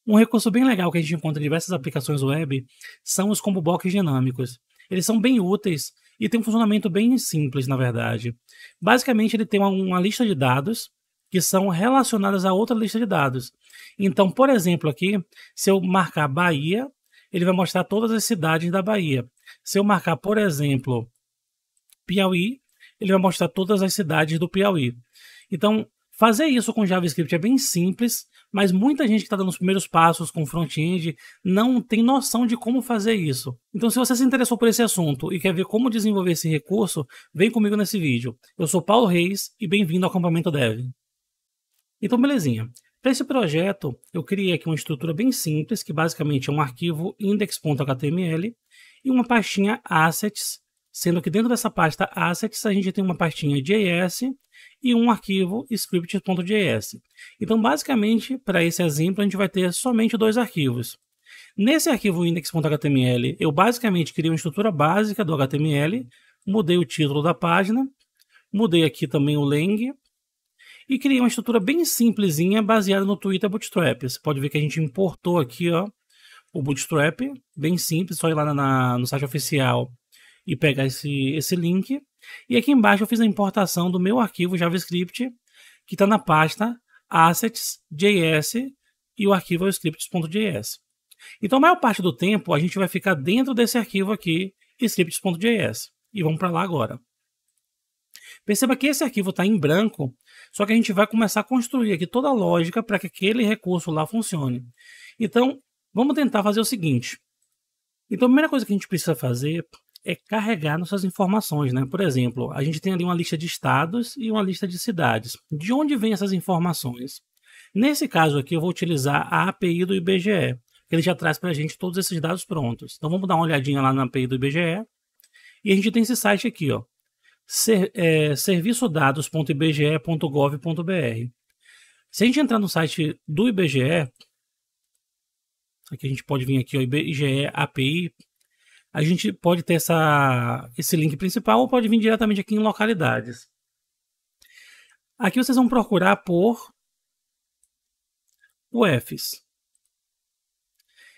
Um recurso bem legal que a gente encontra em diversas aplicações web são os combo box dinâmicos. Eles são bem úteis e têm um funcionamento bem simples, na verdade. Basicamente, ele tem uma lista de dados que são relacionadas a outra lista de dados. Então, por exemplo, aqui, se eu marcar Bahia, ele vai mostrar todas as cidades da Bahia. Se eu marcar, por exemplo, Piauí, ele vai mostrar todas as cidades do Piauí. Então, fazer isso com JavaScript é bem simples, mas muita gente que está dando os primeiros passos com front-end não tem noção de como fazer isso. Então, se você se interessou por esse assunto e quer ver como desenvolver esse recurso, vem comigo nesse vídeo. Eu sou Paulo Reis e bem-vindo ao Acampamento Dev. Então, belezinha. Para esse projeto, eu criei aqui uma estrutura bem simples, que basicamente é um arquivo index.html e uma pastinha assets, sendo que dentro dessa pasta assets a gente tem uma pastinha JS e um arquivo script.js. Então, basicamente, para esse exemplo, a gente vai ter somente dois arquivos. Nesse arquivo index.html, eu basicamente criei uma estrutura básica do HTML, mudei o título da página, mudei aqui também o lang, e criei uma estrutura bem simplesinha baseada no Twitter Bootstrap. Você pode ver que a gente importou aqui, ó, o Bootstrap, bem simples, só ir lá no site oficial e pegar esse link. E aqui embaixo eu fiz a importação do meu arquivo JavaScript, que está na pasta assets.js e o arquivo é o scripts.js. Então a maior parte do tempo a gente vai ficar dentro desse arquivo aqui, scripts.js. E vamos para lá agora. Perceba que esse arquivo está em branco, só que a gente vai começar a construir aqui toda a lógica para que aquele recurso lá funcione. Então, vamos tentar fazer o seguinte. Então, a primeira coisa que a gente precisa fazer é carregar nossas informações, né? Por exemplo, a gente tem ali uma lista de estados e uma lista de cidades. De onde vêm essas informações? Nesse caso aqui, eu vou utilizar a API do IBGE, que ele já traz para a gente todos esses dados prontos. Então, vamos dar uma olhadinha lá na API do IBGE. E a gente tem esse site aqui, ó. serviçodados.ibge.gov.br. Se a gente entrar no site do IBGE, aqui a gente pode vir aqui, ó, IBGE API, a gente pode ter esse link principal ou pode vir diretamente aqui em localidades. Aqui vocês vão procurar por UFs.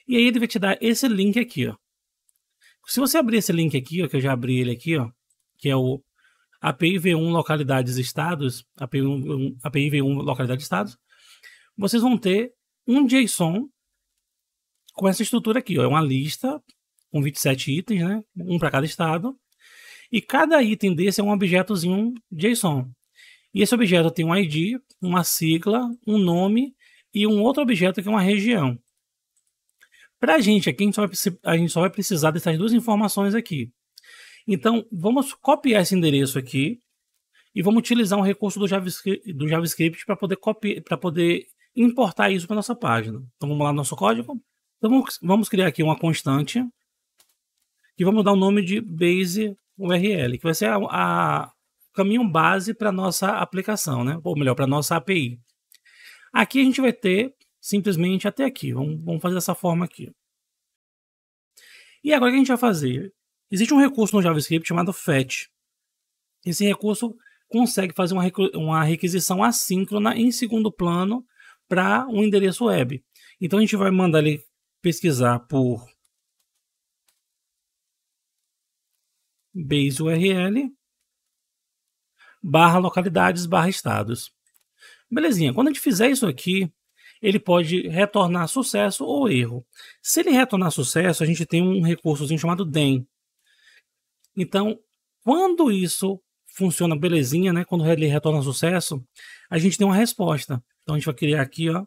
E aí ele vai te dar esse link aqui, ó. Se você abrir esse link aqui, ó, que eu já abri ele aqui, ó, que é o API V1 localidades estados, API V1 localidade estados, vocês vão ter um JSON com essa estrutura aqui, ó, é uma lista com 27 itens, né, um para cada estado, e cada item desse é um objetozinho JSON. E esse objeto tem um ID, uma sigla, um nome e um outro objeto que é uma região. Para a gente aqui, a gente só vai precisar dessas duas informações aqui. Então, vamos copiar esse endereço aqui e vamos utilizar um recurso do JavaScript para poder importar isso para nossa página. Então, vamos lá no nosso código. Então, vamos criar aqui uma constante que vamos dar o nome de base URL, que vai ser o caminho base para nossa aplicação, né? Ou melhor, para nossa API. Aqui a gente vai ter simplesmente até aqui. Vamos fazer dessa forma aqui. E agora o que a gente vai fazer? Existe um recurso no JavaScript chamado fetch. Esse recurso consegue fazer uma requisição assíncrona em segundo plano para um endereço web. Então a gente vai mandar ele pesquisar por base URL /localidades/estados. Belezinha, quando a gente fizer isso aqui, ele pode retornar sucesso ou erro. Se ele retornar sucesso, a gente tem um recursozinho chamado then. Então, quando isso funciona belezinha, né? Quando ele retorna sucesso, a gente tem uma resposta. Então, a gente vai criar aqui, ó,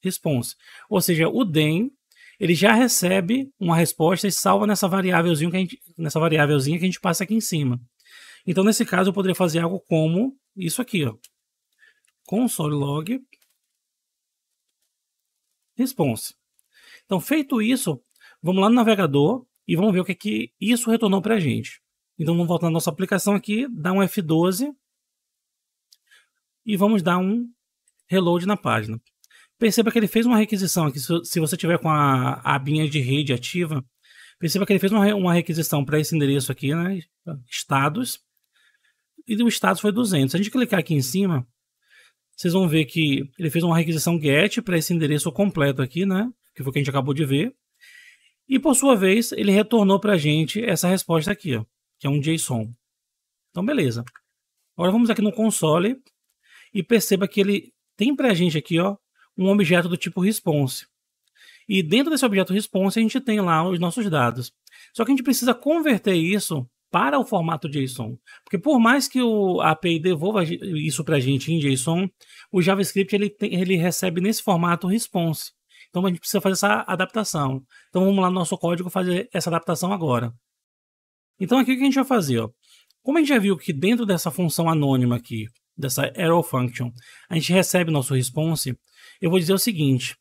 response. Ou seja, o then, ele já recebe uma resposta e salva nessa variávelzinha que a gente passa aqui em cima. Então, nesse caso, eu poderia fazer algo como isso aqui, ó. Console log response. Então, feito isso, vamos lá no navegador e vamos ver o que isso retornou para a gente. Então, vamos voltar na nossa aplicação aqui, dar um F12 e vamos dar um reload na página. Perceba que ele fez uma requisição aqui, se você tiver com a abinha de rede ativa, perceba que ele fez uma requisição para esse endereço aqui, né, estados, e o status foi 200. Se a gente clicar aqui em cima, vocês vão ver que ele fez uma requisição GET para esse endereço completo aqui, né, que foi o que a gente acabou de ver. E por sua vez, ele retornou para a gente essa resposta aqui, ó, que é um JSON. Então, beleza. Agora vamos aqui no console e perceba que ele tem para a gente aqui, ó, um objeto do tipo response. E dentro desse objeto response a gente tem lá os nossos dados. Só que a gente precisa converter isso para o formato JSON. Porque por mais que a API devolva isso para a gente em JSON, o JavaScript ele recebe nesse formato response. Então a gente precisa fazer essa adaptação. Então vamos lá no nosso código fazer essa adaptação agora. Então aqui o que a gente vai fazer? Ó? Como a gente já viu que dentro dessa função anônima aqui, dessa arrow function, a gente recebe nosso response, eu vou dizer o seguinte,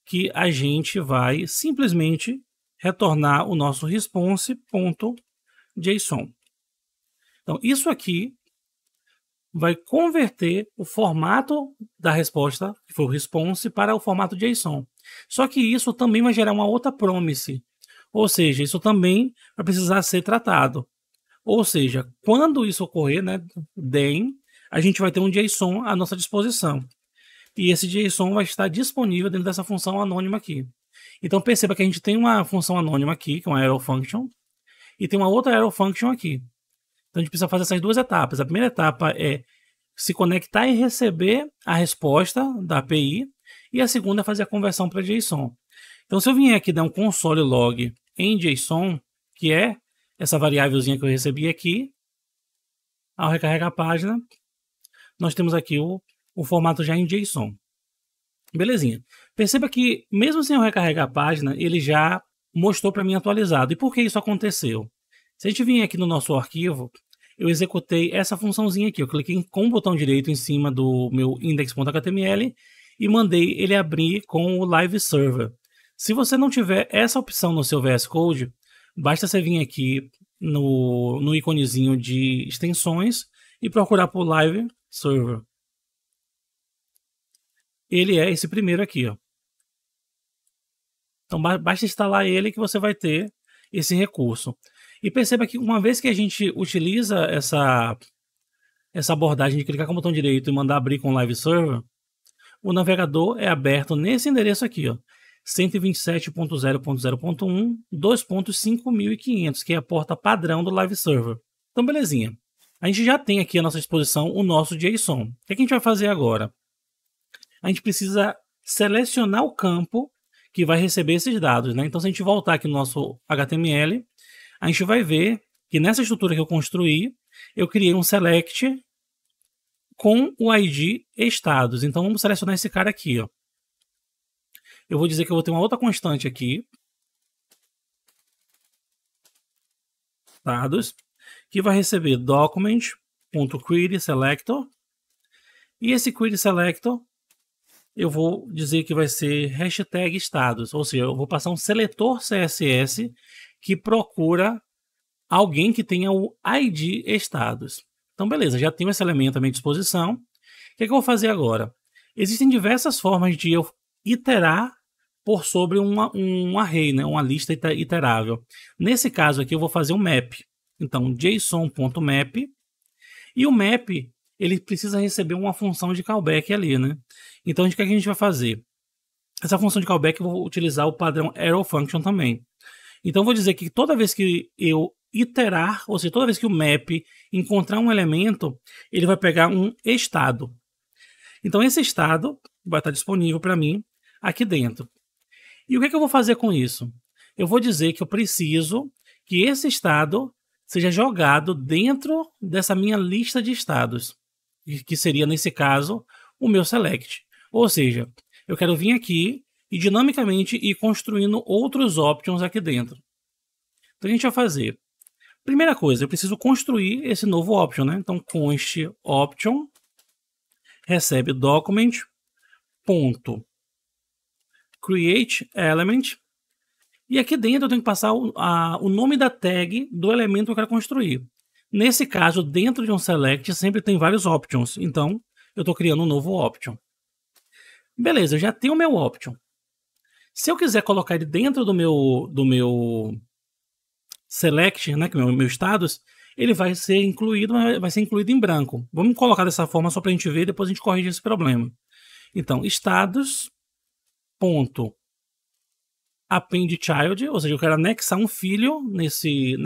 que a gente vai simplesmente retornar o nosso response.json. Então isso aqui vai converter o formato da resposta, que foi o response, para o formato JSON. Só que isso também vai gerar uma outra promise, ou seja, isso também vai precisar ser tratado. Ou seja, quando isso ocorrer, né, then, a gente vai ter um JSON à nossa disposição. E esse JSON vai estar disponível dentro dessa função anônima aqui. Então perceba que a gente tem uma função anônima aqui, que é uma arrow function, e tem uma outra arrow function aqui. Então a gente precisa fazer essas duas etapas. A primeira etapa é se conectar e receber a resposta da API, e a segunda é fazer a conversão para JSON. Então se eu vier aqui dar um console log em JSON, que é essa variávelzinha que eu recebi aqui, ao recarregar a página, nós temos aqui o formato já em JSON. Belezinha. Perceba que mesmo sem eu recarregar a página, ele já mostrou para mim atualizado. E por que isso aconteceu? Se a gente vir aqui no nosso arquivo, eu executei essa funçãozinha aqui. Eu cliquei com o botão direito em cima do meu index.html e mandei ele abrir com o Live Server. Se você não tiver essa opção no seu VS Code, basta você vir aqui no iconezinho de extensões e procurar por Live Server. Ele é esse primeiro aqui, ó. Então basta instalar ele que você vai ter esse recurso. E perceba que uma vez que a gente utiliza essa abordagem de clicar com o botão direito e mandar abrir com o Live Server, o navegador é aberto nesse endereço aqui, ó, 127.0.0.1 2.5500, que é a porta padrão do Live Server. Então, belezinha. A gente já tem aqui à nossa disposição o nosso JSON. O que a gente vai fazer agora? A gente precisa selecionar o campo que vai receber esses dados, né? Então, se a gente voltar aqui no nosso HTML, a gente vai ver que nessa estrutura que eu construí, eu criei um select com o ID estados. Então, vamos selecionar esse cara aqui, ó. Eu vou dizer que eu vou ter uma outra constante aqui, dados, que vai receber document.querySelector, e esse querySelector eu vou dizer que vai ser hashtag estados, ou seja, eu vou passar um seletor CSS que procura alguém que tenha o ID estados. Então, beleza, já tenho esse elemento à minha disposição. O que é que eu vou fazer agora? Existem diversas formas de eu iterar por sobre um array, né? Uma lista iterável. Nesse caso aqui, eu vou fazer um map. Então, json.map. E o map, ele precisa receber uma função de callback ali, né? Então, o que a gente vai fazer? Essa função de callback eu vou utilizar o padrão arrow function também. Então, eu vou dizer que toda vez que eu iterar, ou seja, toda vez que o map encontrar um elemento, ele vai pegar um estado. Então, esse estado vai estar disponível para mim aqui dentro. E o que eu vou fazer com isso? Eu vou dizer que eu preciso que esse estado seja jogado dentro dessa minha lista de estados, que seria, nesse caso, o meu select. Ou seja, eu quero vir aqui e dinamicamente ir construindo outros options aqui dentro. Então, a gente vai fazer. Primeira coisa, eu preciso construir esse novo option, né? Então, const option recebe document.create element, e aqui dentro eu tenho que passar o nome da tag do elemento que eu quero construir. Nesse caso, dentro de um select sempre tem vários options, então eu estou criando um novo option. Beleza, eu já tenho o meu option. Se eu quiser colocar ele dentro do meu select, né, que é o meu status, ele vai ser incluído, mas vai ser incluído em branco. Vamos colocar dessa forma só para a gente ver, depois a gente corrige esse problema. Então, status ponto append child, ou seja, eu quero anexar um filho nesse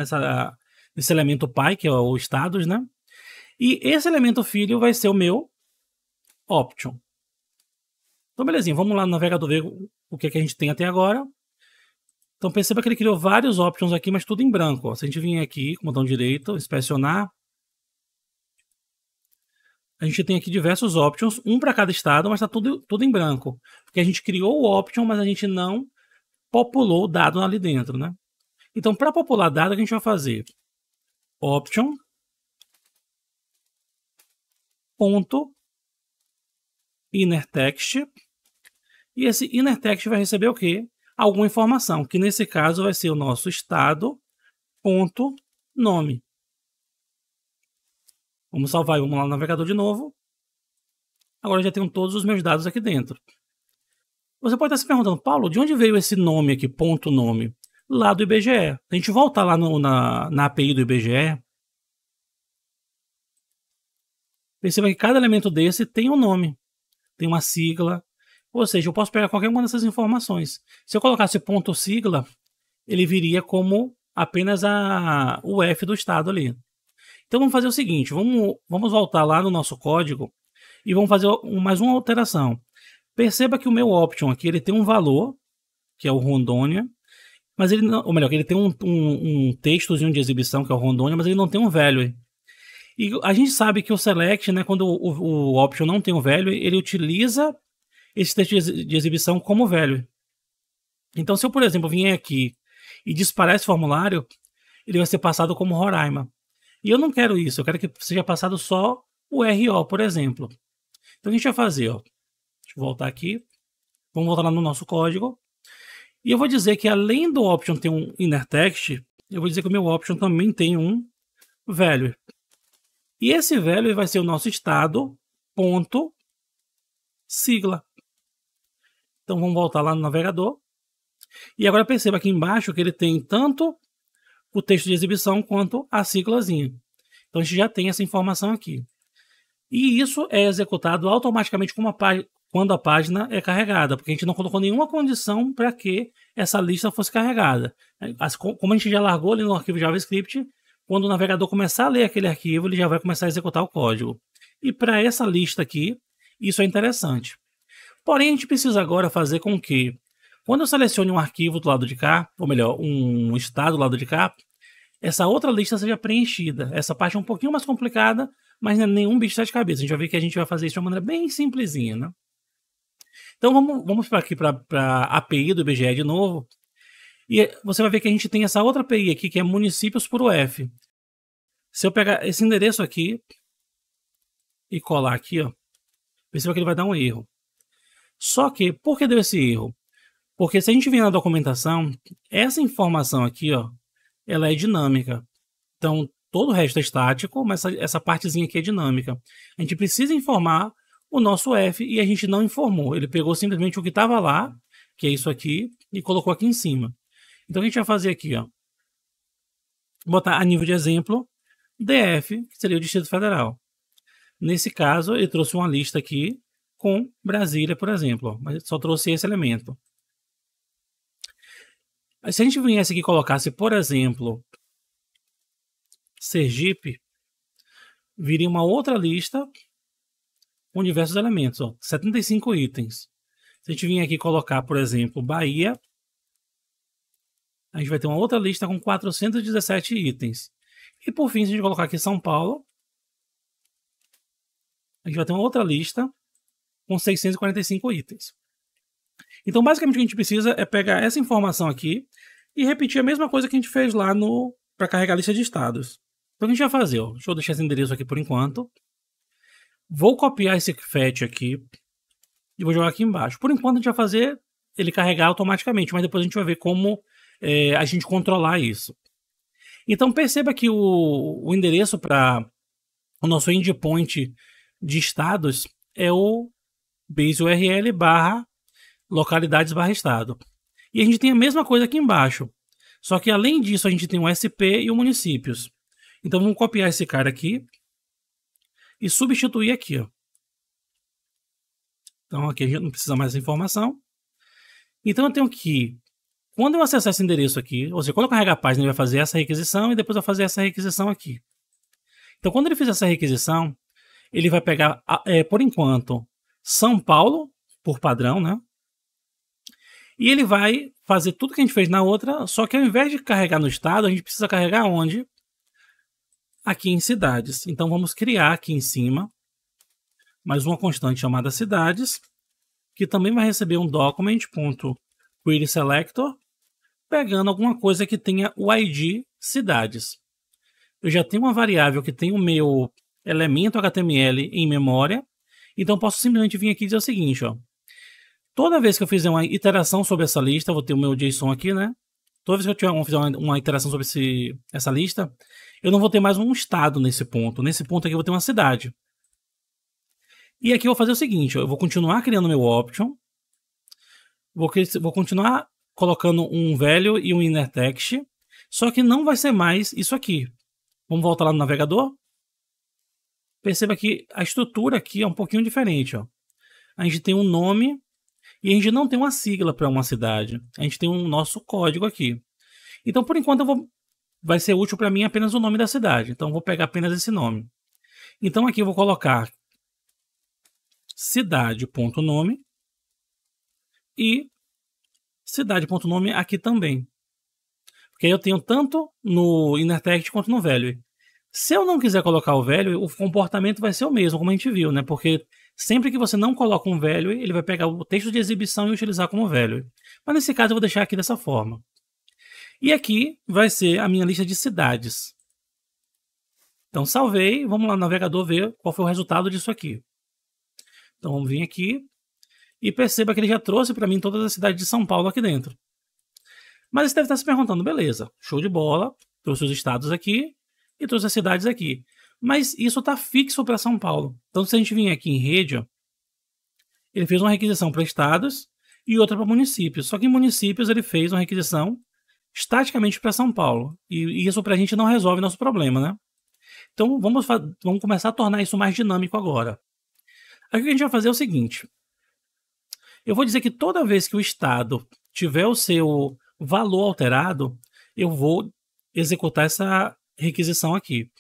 elemento pai, que é o status, né? E esse elemento filho vai ser o meu option. Então, belezinha, vamos lá no navegador ver o que a gente tem até agora. Então, perceba que ele criou vários options aqui, mas tudo em branco. Ó. Se a gente vir aqui com o botão direito, inspecionar, a gente tem aqui diversos options, um para cada estado, mas está tudo em branco. Porque a gente criou o option, mas a gente não populou o dado ali dentro, né? Então, para popular dado, o que a gente vai fazer? Option ponto inner text, e esse inner text vai receber o quê? Alguma informação, que nesse caso vai ser o nosso estado ponto nome. Vamos salvar, vamos lá no navegador de novo. Agora eu já tenho todos os meus dados aqui dentro. Você pode estar se perguntando, Paulo, de onde veio esse nome aqui, ponto nome? Lá do IBGE. Se a gente voltar lá na API do IBGE, perceba que cada elemento desse tem um nome, tem uma sigla, ou seja, eu posso pegar qualquer uma dessas informações. Se eu colocasse ponto sigla, ele viria como apenas o F do estado ali. Então vamos fazer o seguinte, vamos voltar lá no nosso código e vamos fazer mais uma alteração. Perceba que o meu option aqui ele tem um valor, que é o Rondônia, mas ele não, ou melhor, ele tem um textozinho de exibição, que é o Rondônia, mas ele não tem um value. E a gente sabe que o select, né, quando o option não tem um value, ele utiliza esse texto de exibição como value. Então, se eu, por exemplo, vier aqui e disparar esse formulário, ele vai ser passado como Roraima. E eu não quero isso, eu quero que seja passado só o RO, por exemplo. Então, a gente vai fazer, ó. Deixa eu voltar aqui. Vamos voltar lá no nosso código. E eu vou dizer que além do option ter um inner text, eu vou dizer que o meu option também tem um value. E esse value vai ser o nosso estado ponto sigla. Então vamos voltar lá no navegador. E agora perceba aqui embaixo que ele tem tanto o texto de exibição quanto a siglazinha. Então a gente já tem essa informação aqui. E isso é executado automaticamente quando a página é carregada, porque a gente não colocou nenhuma condição para que essa lista fosse carregada. Como a gente já largou ali no arquivo JavaScript, quando o navegador começar a ler aquele arquivo, ele já vai começar a executar o código. E para essa lista aqui, isso é interessante. Porém, a gente precisa agora fazer com que, quando eu selecione um arquivo do lado de cá, ou melhor, um estado do lado de cá, essa outra lista seja preenchida. Essa parte é um pouquinho mais complicada, mas não é nenhum bicho de sete cabeças. A gente vai ver que a gente vai fazer isso de uma maneira bem simplesinha, né? Então vamos aqui para a API do IBGE de novo. E você vai ver que a gente tem essa outra API aqui, que é municípios por UF. Se eu pegar esse endereço aqui e colar aqui, ó, perceba que ele vai dar um erro. Só que, por que deu esse erro? Porque se a gente vir na documentação, essa informação aqui, ó, ela é dinâmica. Então, todo o resto é estático, mas essa partezinha aqui é dinâmica. A gente precisa informar o nosso F e a gente não informou. Ele pegou simplesmente o que estava lá, que é isso aqui, e colocou aqui em cima. Então, a gente vai fazer aqui, ó, botar a nível de exemplo, DF, que seria o Distrito Federal. Nesse caso, ele trouxe uma lista aqui com Brasília, por exemplo, ó, mas só trouxe esse elemento. Se a gente viesse aqui e colocasse, por exemplo, Sergipe, viria uma outra lista com diversos elementos, ó, 75 itens. Se a gente vier aqui colocar, por exemplo, Bahia, a gente vai ter uma outra lista com 417 itens. E por fim, se a gente colocar aqui São Paulo, a gente vai ter uma outra lista com 645 itens. Então, basicamente, o que a gente precisa é pegar essa informação aqui e repetir a mesma coisa que a gente fez lá para carregar a lista de estados. Então, o que a gente vai fazer? Ó, deixa eu deixar esse endereço aqui por enquanto. Vou copiar esse fetch aqui e vou jogar aqui embaixo. Por enquanto, a gente vai fazer ele carregar automaticamente, mas depois a gente vai ver como a gente controlar isso. Então, perceba que o endereço para o nosso endpoint de estados é o base URL barra localidades barra estado. E a gente tem a mesma coisa aqui embaixo. Só que além disso, a gente tem o SP e o municípios. Então vamos copiar esse cara aqui e substituir aqui, ó. Então aqui a gente não precisa mais dessa informação. Então eu tenho que Quando eu acessar esse endereço aqui, ou seja, quando eu carregar a página, ele vai fazer essa requisição e depois vai fazer essa requisição aqui. Então, quando ele fizer essa requisição, ele vai pegar, por enquanto, São Paulo, por padrão, né? E ele vai fazer tudo que a gente fez na outra, só que ao invés de carregar no estado, a gente precisa carregar onde? Aqui em cidades. Então, vamos criar aqui em cima mais uma constante chamada cidades, que também vai receber um document.querySelector, pegando alguma coisa que tenha o ID cidades. Eu já tenho uma variável que tem o meu elemento HTML em memória, então posso simplesmente vir aqui e dizer o seguinte, ó. Toda vez que eu fizer uma iteração sobre essa lista, eu vou ter o meu JSON aqui, né? Toda vez que eu fizer uma iteração sobre essa lista, eu não vou ter mais um estado nesse ponto. Nesse ponto aqui eu vou ter uma cidade. E aqui eu vou fazer o seguinte, ó, eu vou continuar criando meu option, vou continuar colocando um value e um inner text, só que não vai ser mais isso aqui. Vamos voltar lá no navegador. Perceba que a estrutura aqui é um pouquinho diferente, ó. A gente tem um nome e a gente não tem uma sigla para uma cidade. A gente tem um nosso código aqui. Então, por enquanto, vai ser útil para mim apenas o nome da cidade. Então, eu vou pegar apenas esse nome. Então, aqui eu vou colocar cidade.nome e cidade.nome aqui também. Porque aí eu tenho tanto no inner text quanto no value. Se eu não quiser colocar o value, o comportamento vai ser o mesmo, como a gente viu, né? Porque sempre que você não coloca um value, ele vai pegar o texto de exibição e utilizar como value. Mas nesse caso eu vou deixar aqui dessa forma. E aqui vai ser a minha lista de cidades. Então salvei, vamos lá no navegador ver qual foi o resultado disso aqui. Então vamos vir aqui e perceba que ele já trouxe para mim todas as cidades de São Paulo aqui dentro. Mas você deve estar se perguntando, beleza, show de bola, trouxe os estados aqui e trouxe as cidades aqui. Mas isso está fixo para São Paulo. Então se a gente vir aqui em rede, ó, ele fez uma requisição para estados e outra para municípios. Só que em municípios ele fez uma requisição estaticamente para São Paulo. E isso para a gente não resolve nosso problema, né? Então vamos começar a tornar isso mais dinâmico agora. Aqui o que a gente vai fazer é o seguinte. Eu vou dizer que toda vez que o estado tiver o seu valor alterado, eu vou executar essa requisição aqui.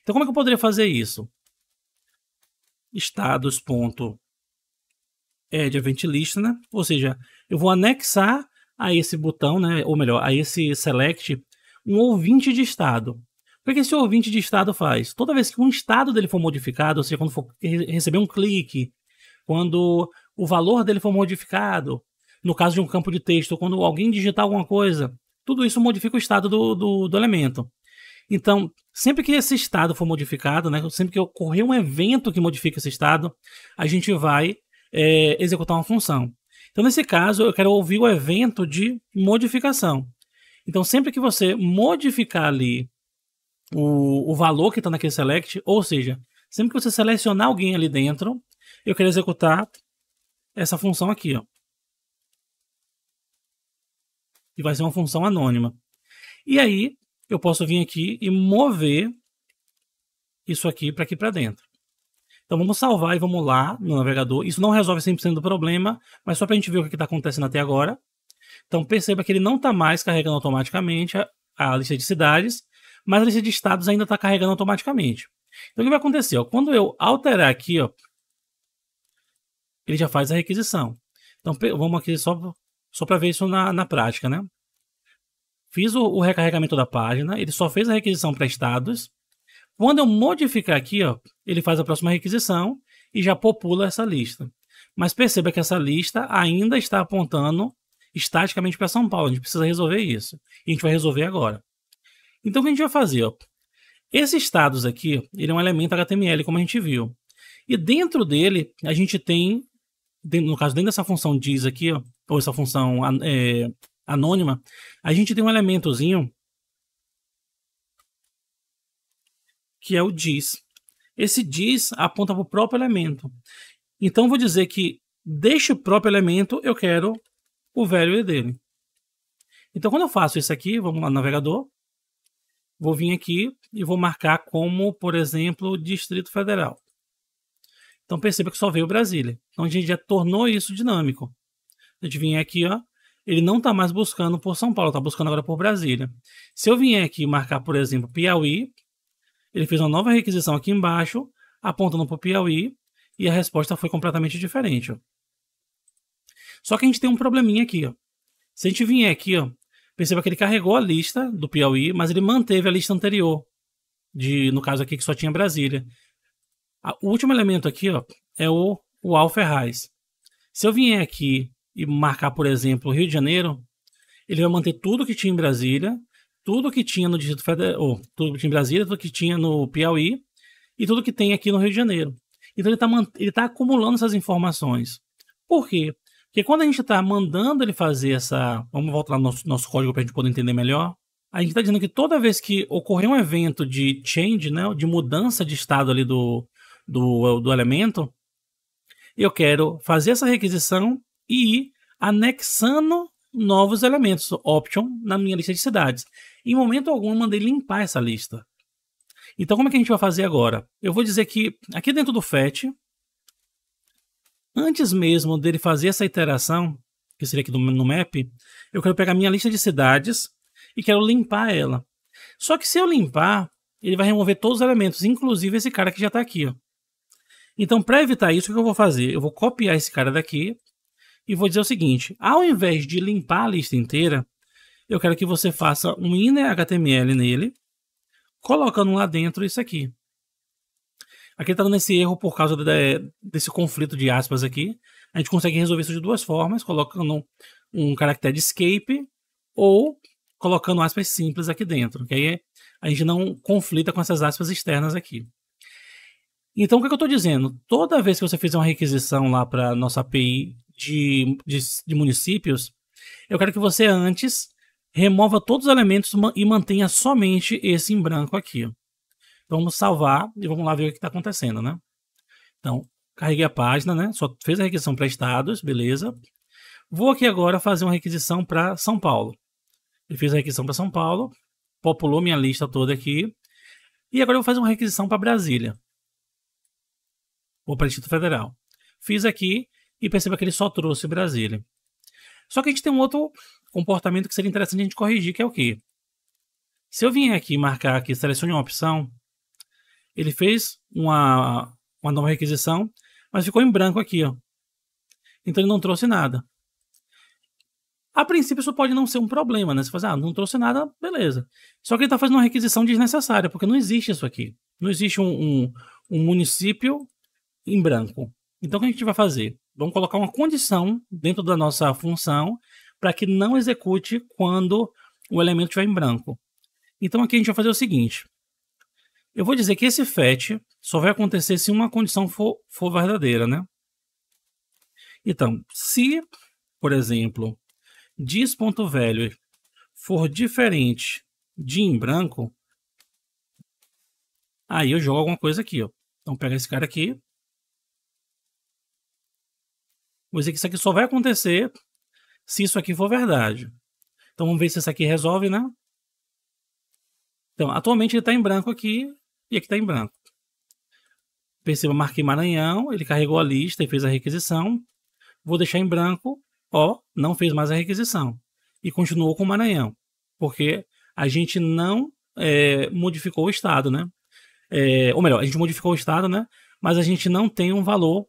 Então como é que eu poderia fazer isso? Status.addEventList, né? Ou seja, eu vou anexar a esse botão, né? Ou melhor, a esse select, um ouvinte de estado. O que esse ouvinte de estado faz? Toda vez que um estado dele for modificado, ou seja, quando for receber um clique, quando o valor dele for modificado, no caso de um campo de texto, quando alguém digitar alguma coisa, tudo isso modifica o estado do elemento. Então, sempre que esse estado for modificado, né, sempre que ocorrer um evento que modifica esse estado, a gente vai executar uma função. Então, nesse caso, eu quero ouvir o evento de modificação. Então, sempre que você modificar ali o valor que está naquele select, ou seja, sempre que você selecionar alguém ali dentro, eu quero executar essa função aqui, ó. E vai ser uma função anônima. E aí, eu posso vir aqui e mover isso aqui para dentro. Então, vamos salvar e vamos lá no navegador. Isso não resolve 100% do problema, mas só para a gente ver o que está acontecendo até agora. Então, perceba que ele não está mais carregando automaticamente a lista de cidades, mas a lista de estados ainda está carregando automaticamente. Então, o que vai acontecer? Ó, quando eu alterar aqui, ó, ele já faz a requisição. Então, vamos aqui só para ver isso na prática, né? Fiz o recarregamento da página, ele só fez a requisição para estados. Quando eu modificar aqui, ó, ele faz a próxima requisição e já popula essa lista. Mas perceba que essa lista ainda está apontando estaticamente para São Paulo. A gente precisa resolver isso. E a gente vai resolver agora. Então, o que a gente vai fazer? Ó? Esse status aqui, ele é um elemento HTML, como a gente viu. E dentro dele, a gente tem, no caso, dentro dessa função diz aqui, ó, ou essa função anônima, a gente tem um elementozinho que é o diz. Esse diz aponta para o próprio elemento. Então, eu vou dizer que deste próprio elemento, eu quero o value dele. Então, quando eu faço isso aqui, vamos lá no navegador, vou vir aqui e vou marcar como, por exemplo, Distrito Federal. Então, perceba que só veio Brasília. Então, a gente já tornou isso dinâmico. A gente vem aqui, ó, ele não está mais buscando por São Paulo, está buscando agora por Brasília. Se eu vier aqui e marcar, por exemplo, Piauí, ele fez uma nova requisição aqui embaixo, apontando para o Piauí, e a resposta foi completamente diferente. Ó. Só que a gente tem um probleminha aqui. Ó. Se a gente vier aqui, ó, perceba que ele carregou a lista do Piauí, mas ele manteve a lista anterior, no caso aqui que só tinha Brasília. O último elemento aqui ó, é o Al Ferraz. Se eu vier aqui e marcar, por exemplo, Rio de Janeiro, ele vai manter tudo que tinha em Brasília, tudo que tinha no Distrito Federal, tudo que tinha em Brasília, tudo que tinha no Piauí e tudo que tem aqui no Rio de Janeiro. Então ele tá acumulando essas informações. Por quê? Porque quando a gente está mandando ele fazer essa... Vamos voltar no nosso código para a gente poder entender melhor. A gente está dizendo que toda vez que ocorrer um evento de change, né, de mudança de estado ali do elemento, eu quero fazer essa requisição e ir anexando novos elementos, option, na minha lista de cidades. Em momento algum eu mandei limpar essa lista. Então como é que a gente vai fazer agora? Eu vou dizer que aqui dentro do fetch, antes mesmo dele fazer essa iteração, que seria aqui no map, eu quero pegar minha lista de cidades e quero limpar ela. Só que se eu limpar, ele vai remover todos os elementos, inclusive esse cara que já está aqui. Ó. Então, para evitar isso, o que eu vou fazer? Eu vou copiar esse cara daqui e vou dizer o seguinte. Ao invés de limpar a lista inteira, eu quero que você faça um inner HTML nele, colocando lá dentro isso aqui. Aqui está dando esse erro por causa desse conflito de aspas aqui. A gente consegue resolver isso de duas formas, colocando um caractere de escape ou colocando aspas simples aqui dentro, que aí a gente não conflita com essas aspas externas aqui. Então, o que eu estou dizendo? Toda vez que você fizer uma requisição lá para a nossa API de municípios, eu quero que você antes remova todos os elementos e mantenha somente esse em branco aqui. Ó. Então, vamos salvar e vamos lá ver o que está acontecendo, né? Então, carreguei a página, né? Só fez a requisição para estados, beleza. Vou aqui agora fazer uma requisição para São Paulo. Ele fez a requisição para São Paulo, populou minha lista toda aqui. E agora eu vou fazer uma requisição para Brasília. Ou para o Distrito Federal. Fiz aqui e perceba que ele só trouxe Brasília. Só que a gente tem um outro comportamento que seria interessante a gente corrigir, que é o quê? Se eu vier aqui e marcar aqui, selecione uma opção, ele fez uma nova requisição, mas ficou em branco aqui, ó. Então ele não trouxe nada. A princípio isso pode não ser um problema, né? Você fala, não trouxe nada, beleza. Só que ele está fazendo uma requisição desnecessária, porque não existe isso aqui. Não existe um município em branco. Então o que a gente vai fazer? Vamos colocar uma condição dentro da nossa função para que não execute quando o elemento estiver em branco. Então aqui a gente vai fazer o seguinte. Eu vou dizer que esse fetch só vai acontecer se uma condição for verdadeira, né? Então, se, por exemplo, dis.value for diferente de em branco, aí eu jogo alguma coisa aqui, ó. Então pega esse cara aqui. Vou dizer que isso aqui só vai acontecer se isso aqui for verdade. Então vamos ver se isso aqui resolve, né? Então, atualmente ele está em branco aqui e aqui está em branco. Perceba, marquei Maranhão, ele carregou a lista e fez a requisição. Vou deixar em branco, ó, não fez mais a requisição. E continuou com Maranhão, porque a gente não modificou o estado, né? Ou melhor, a gente modificou o estado, né? Mas a gente não tem um valor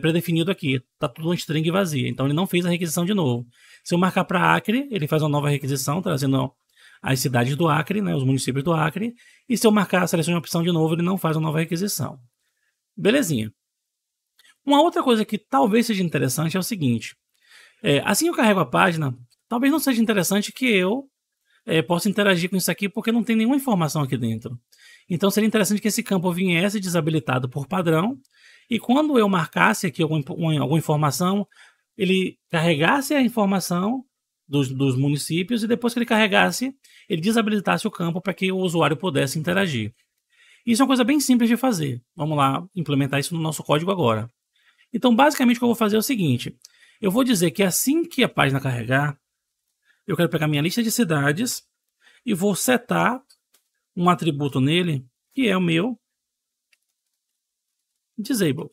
predefinido aqui. Tá tudo uma string vazia. Então ele não fez a requisição de novo. Se eu marcar para Acre, ele faz uma nova requisição, trazendo as cidades do Acre, né, os municípios do Acre. E se eu marcar, selecione a opção de novo, ele não faz uma nova requisição. Belezinha. Uma outra coisa que talvez seja interessante é o seguinte. Assim que eu carrego a página, talvez não seja interessante que eu possa interagir com isso aqui, porque não tem nenhuma informação aqui dentro. Então seria interessante que esse campo viesse desabilitado por padrão, e quando eu marcasse aqui alguma informação, ele carregasse a informação dos municípios, e depois que ele carregasse, ele desabilitasse o campo para que o usuário pudesse interagir. Isso é uma coisa bem simples de fazer. Vamos lá implementar isso no nosso código agora. Então, basicamente, o que eu vou fazer é o seguinte. Eu vou dizer que assim que a página carregar, eu quero pegar minha lista de cidades e vou setar um atributo nele, que é o meu disable.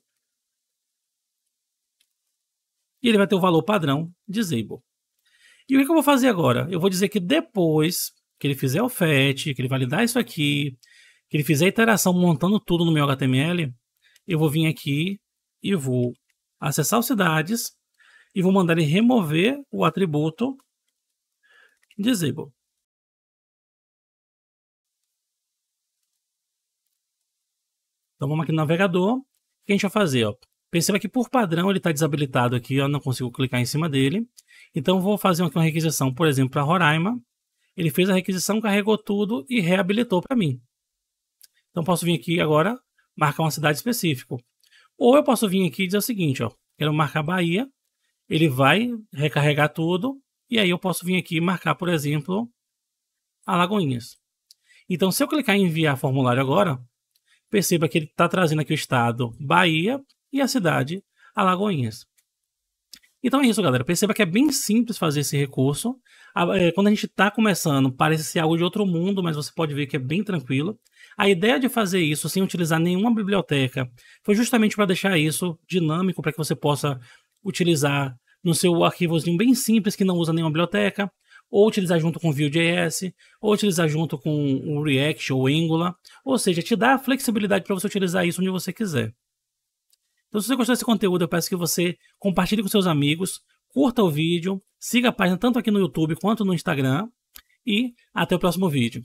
E ele vai ter o valor padrão disable. E o que eu vou fazer agora? Eu vou dizer que depois que ele fizer o fetch, que ele validar isso aqui, que ele fizer a iteração montando tudo no meu HTML, eu vou vir aqui e vou acessar os cidades e vou mandar ele remover o atributo disable. Então vamos aqui no navegador. O que a gente vai fazer? Ó? Perceba que por padrão ele está desabilitado aqui, eu não consigo clicar em cima dele. Então vou fazer aqui uma requisição, por exemplo, para Roraima. Ele fez a requisição, carregou tudo e reabilitou para mim. Então posso vir aqui agora, marcar uma cidade específica. Ou eu posso vir aqui e dizer o seguinte, ó, quero marcar Bahia, ele vai recarregar tudo, e aí eu posso vir aqui e marcar, por exemplo, Alagoinhas. Então se eu clicar em enviar formulário agora, perceba que ele está trazendo aqui o estado Bahia e a cidade Alagoinhas. Então é isso, galera. Perceba que é bem simples fazer esse recurso. Quando a gente está começando, parece ser algo de outro mundo, mas você pode ver que é bem tranquilo. A ideia de fazer isso sem utilizar nenhuma biblioteca foi justamente para deixar isso dinâmico, para que você possa utilizar no seu arquivozinho bem simples, que não usa nenhuma biblioteca, ou utilizar junto com Vue.js, ou utilizar junto com o React ou Angular. Ou seja, te dá a flexibilidade para você utilizar isso onde você quiser. Então, se você gostou desse conteúdo, eu peço que você compartilhe com seus amigos, curta o vídeo, siga a página tanto aqui no YouTube quanto no Instagram e até o próximo vídeo.